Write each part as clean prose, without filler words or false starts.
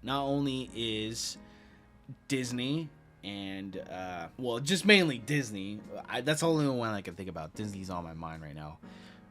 not only is Disney and just mainly Disney, that's the only one I can think about. Disney's on my mind right now,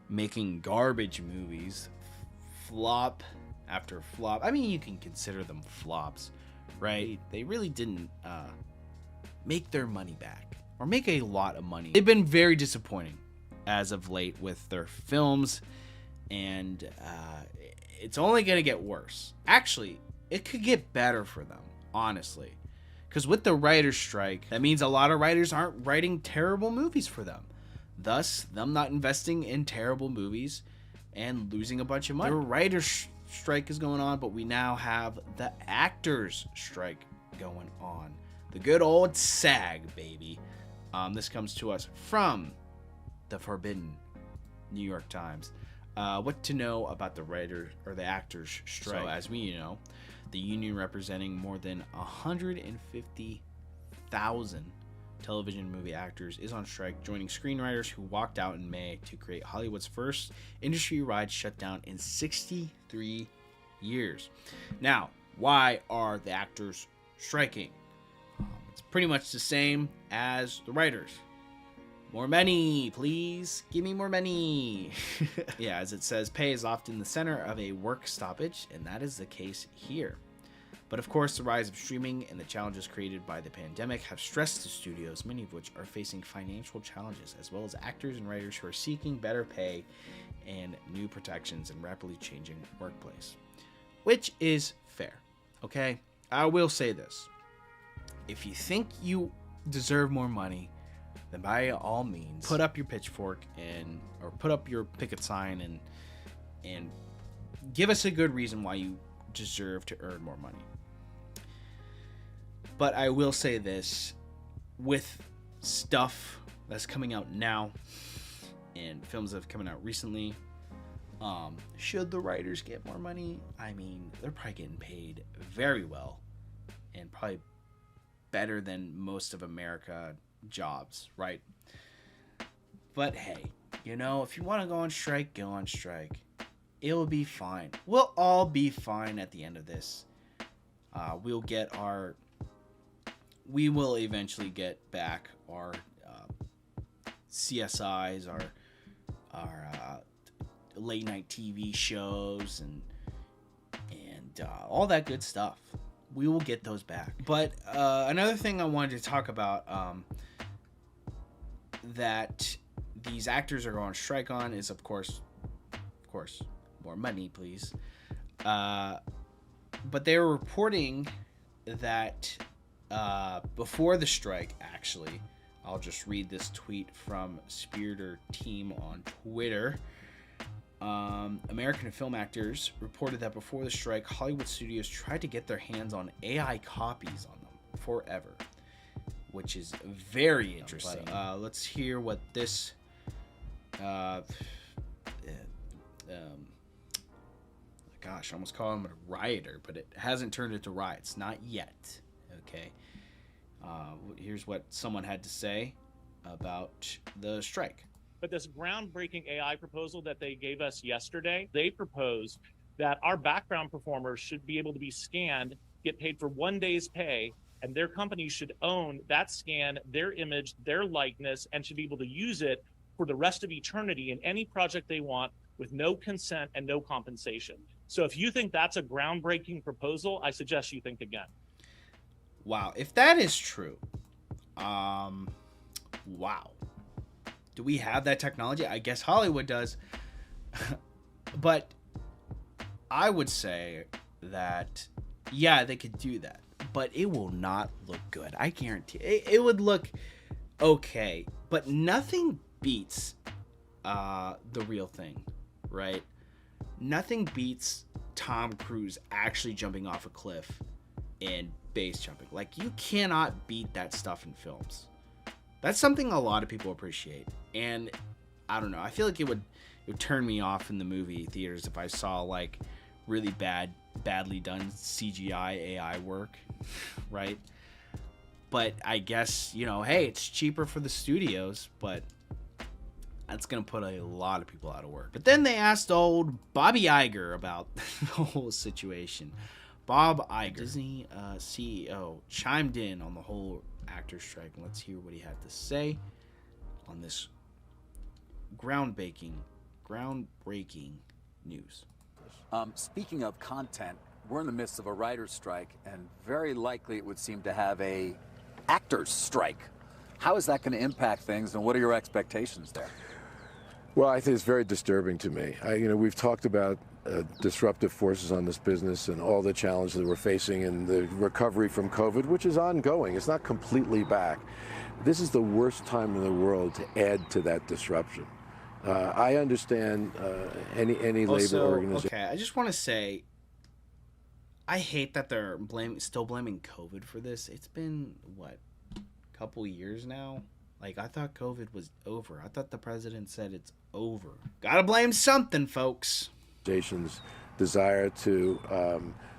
making garbage movies, flop after flop. I mean, you can consider them flops, right? They really didn't make their money back or make a lot of money. They've been very disappointing as of late with their films, and it's only gonna get worse. Actually, it could get better for them, honestly. Because with the writer's strike, that means a lot of writers aren't writing terrible movies for them. Thus, them not investing in terrible movies and losing a bunch of money. The writer's strike is going on, but we now have the actors' strike going on. The good old SAG, baby. This comes to us from the Forbidden New York Times. What to know about the writer or the actors' strike? So, as we know, the union representing more than 150,000 television movie actors is on strike, joining screenwriters who walked out in May to create Hollywood's first industry-wide shutdown in 63 years. Now, why are the actors striking? It's pretty much the same as the writers. More money, please. Give me more money. Yeah, as it says, pay is often the center of a work stoppage, and that is the case here. But of course, the rise of streaming and the challenges created by the pandemic have stressed the studios, many of which are facing financial challenges, as well as actors and writers who are seeking better pay and new protections in rapidly changing workplace. Which is fair, okay? I will say this. If you think you deserve more money, then by all means, put up your pitchfork or put up your picket sign and give us a good reason why you deserve to earn more money. But I will say this, with stuff that's coming out now and films that have come out recently, should the writers get more money? I mean, they're probably getting paid very well and probably better than most of America jobs, right? But hey, if you want to go on strike, go on strike. It'll be fine. We'll all be fine at the end of this. We will eventually get back our CSIs, our late night TV shows, and all that good stuff. We will get those back. But another thing I wanted to talk about that these actors are going on strike on is, of course, more money, please. But they were reporting that before the strike, actually, I'll just read this tweet from Spiritor Team on Twitter. American film actors reported that before the strike, Hollywood studios tried to get their hands on AI copies on them forever, which is very interesting. Let's hear what this gosh, I almost call him a rioter, but it hasn't turned into riots, not yet. Okay. Here's what someone had to say about the strike. But this groundbreaking AI proposal that they gave us yesterday, they proposed that our background performers should be able to be scanned, get paid for 1 day's pay, and their company should own that scan, their image, their likeness, and should be able to use it for the rest of eternity in any project they want with no consent and no compensation. So if you think that's a groundbreaking proposal, I suggest you think again. Wow. If that is true, wow. Do we have that technology? I guess Hollywood does. But I would say that, yeah, they could do that. But it will not look good. I guarantee it would look okay. But nothing beats the real thing, right? Nothing beats Tom Cruise actually jumping off a cliff and base jumping. Like, you cannot beat that stuff in films. That's something a lot of people appreciate. And I don't know. I feel like it would turn me off in the movie theaters if I saw like really badly done CGI AI work, right? But I guess, hey, it's cheaper for the studios, but that's going to put a lot of people out of work. But then they asked old Bobby Iger about the whole situation. Bob Iger, Disney CEO, chimed in on the whole actor strike. And let's hear what he had to say on this groundbreaking news. Speaking of content, we're in the midst of a writer's strike, and very likely it would seem to have a actor's strike. How is that going to impact things, and what are your expectations there? Well, I think it's very disturbing to me. We've talked about disruptive forces on this business and all the challenges that we're facing and the recovery from COVID, which is ongoing. It's not completely back. This is the worst time in the world to add to that disruption. I understand any labor organization. Okay, I just want to say, I hate that they're still blaming COVID for this. It's been, what, a couple years now? Like, I thought COVID was over. I thought the president said it's over. Gotta blame something, folks. Desire to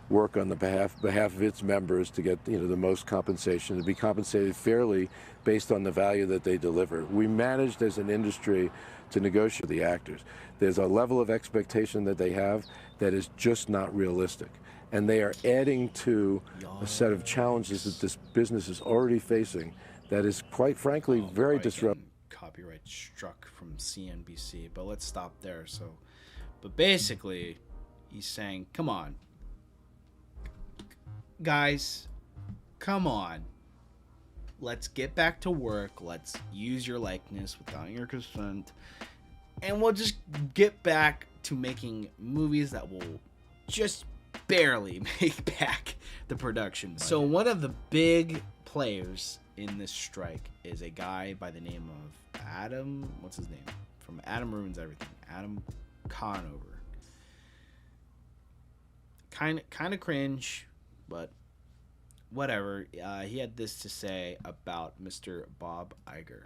work on the behalf of its members to get the most compensation, to be compensated fairly based on the value that they deliver. We managed as an industry to negotiate with the actors. There's a level of expectation that they have that is just not realistic. And they are adding to a set of challenges that this business is already facing that is, quite frankly, very disruptive. Copyright struck from CNBC, but let's stop there. But basically, he's saying, come on, guys, come on. Let's get back to work. Let's use your likeness without your consent. And we'll just get back to making movies that will just barely make back the production budget. So one of the big players in this strike is a guy by the name of Adam. What's his name? From Adam Ruins Everything. Adam Conover. Kind of cringe, but whatever. He had this to say about Mr. Bob Iger.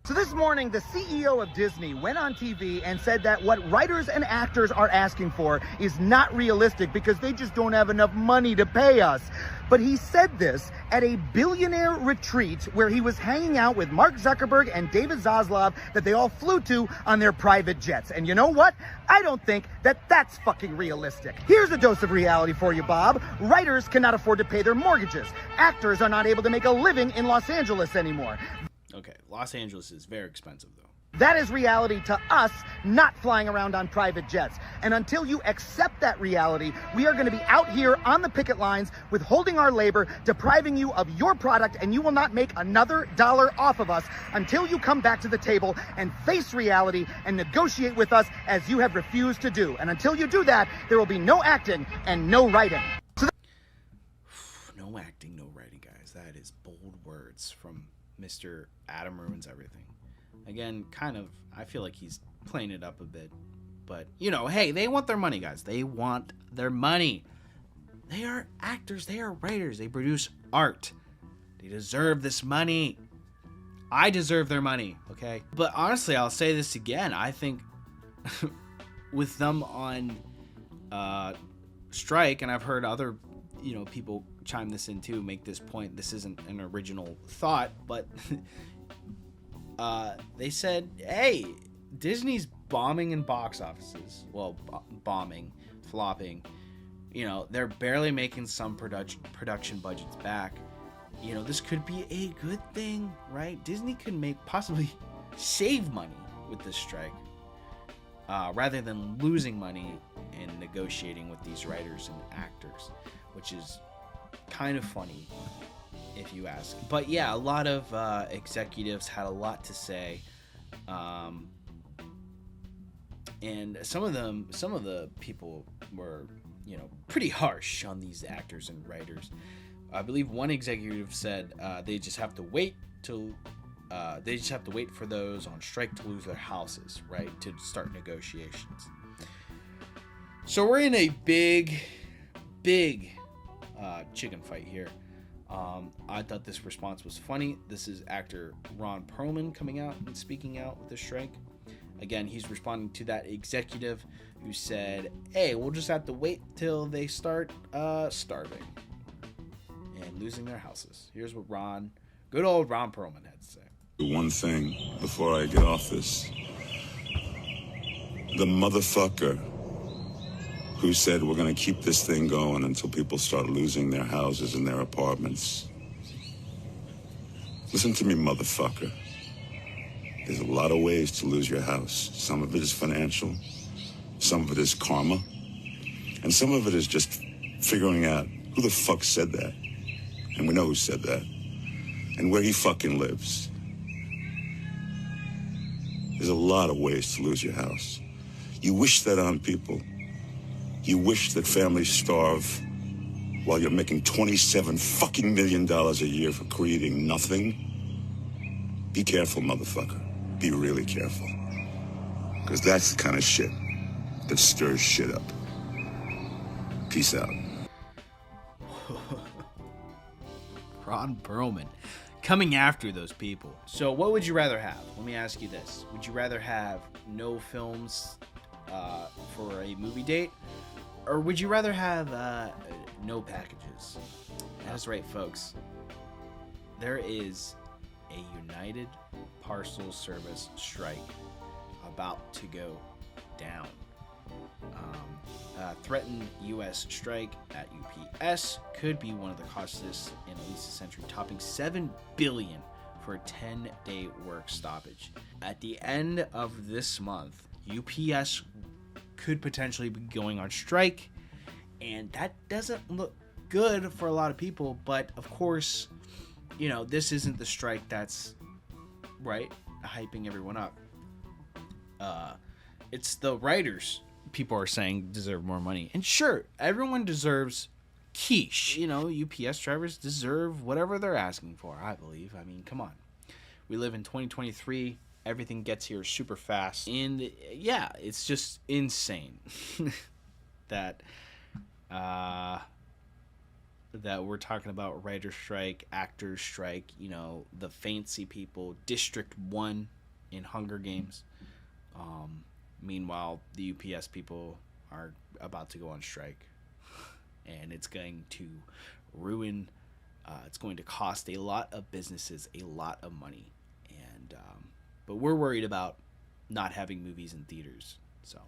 So this morning, the CEO of Disney went on TV and said that what writers and actors are asking for is not realistic because they just don't have enough money to pay us. But he said this at a billionaire retreat where he was hanging out with Mark Zuckerberg and David Zaslav that they all flew to on their private jets. And you know what? I don't think that that's fucking realistic. Here's a dose of reality for you, Bob. Writers cannot afford to pay their mortgages. Actors are not able to make a living in Los Angeles anymore. Okay, Los Angeles is very expensive, though. That is reality to us, not flying around on private jets. And until you accept that reality, we are going to be out here on the picket lines, withholding our labor, depriving you of your product, and you will not make another dollar off of us until you come back to the table and face reality and negotiate with us as you have refused to do. And until you do that, there will be no acting and no writing. No acting, no writing, guys. That is bold words from Mr. Adam Ruins Everything. Again, I feel like he's playing it up a bit. But, hey, they want their money, guys. They want their money. They are actors. They are writers. They produce art. They deserve this money. I deserve their money, okay? But honestly, I'll say this again. I think with them on strike, and I've heard other people chime this in too, make this point. This isn't an original thought, but they said, hey, Disney's bombing in box offices. Well, bombing, flopping. They're barely making some production budgets back. This could be a good thing, right? Disney could possibly save money with this strike, rather than losing money and negotiating with these writers and actors, which is kind of funny if you ask. But yeah, a lot of executives had a lot to say, and some of the people were pretty harsh on these actors and writers. I believe one executive said they just have to wait for those on strike to lose their houses, right, to start negotiations. So we're in a big chicken fight here. I thought this response was funny. This is actor Ron Perlman coming out and speaking out with the strike. Again, he's responding to that executive who said, hey, we'll just have to wait till they start starving and losing their houses. Here's what good old Ron Perlman had to say. One thing before I get off this. The motherfucker who said we're going to keep this thing going until people start losing their houses and their apartments. Listen to me, motherfucker. There's a lot of ways to lose your house. Some of it is financial, some of it is karma, and some of it is just figuring out who the fuck said that. And we know who said that. And where he fucking lives. There's a lot of ways to lose your house. You wish that on people. You wish that families starve while you're making $27 fucking million a year for creating nothing. Be careful, motherfucker. Be really careful. Because that's the kind of shit that stirs shit up. Peace out. Ron Perlman coming after those people. So what would you rather have? Let me ask you this. Would you rather have no films for a movie date? Or would you rather have no packages? That's right, folks. There is a United Parcel Service strike about to go down. Threatened U.S. strike at UPS could be one of the costliest in at least a century, topping $7 billion for a 10-day work stoppage. At the end of this month, UPS could potentially be going on strike, and that doesn't look good for a lot of people. But of course, you know, this isn't the strike that's right hyping everyone up. It's the writers, people are saying, deserve more money. And sure, everyone deserves quiche. You know, UPS drivers deserve whatever they're asking for, I believe. I mean, come on. We live in 2023. Everything gets here super fast. And yeah, it's just insane that we're talking about writer strike, actors strike, you know, the fancy people, District 1 in Hunger Games. Meanwhile, the UPS people are about to go on strike, and it's going to ruin, it's going to cost a lot of businesses a lot of money. And but we're worried about not having movies in theaters. So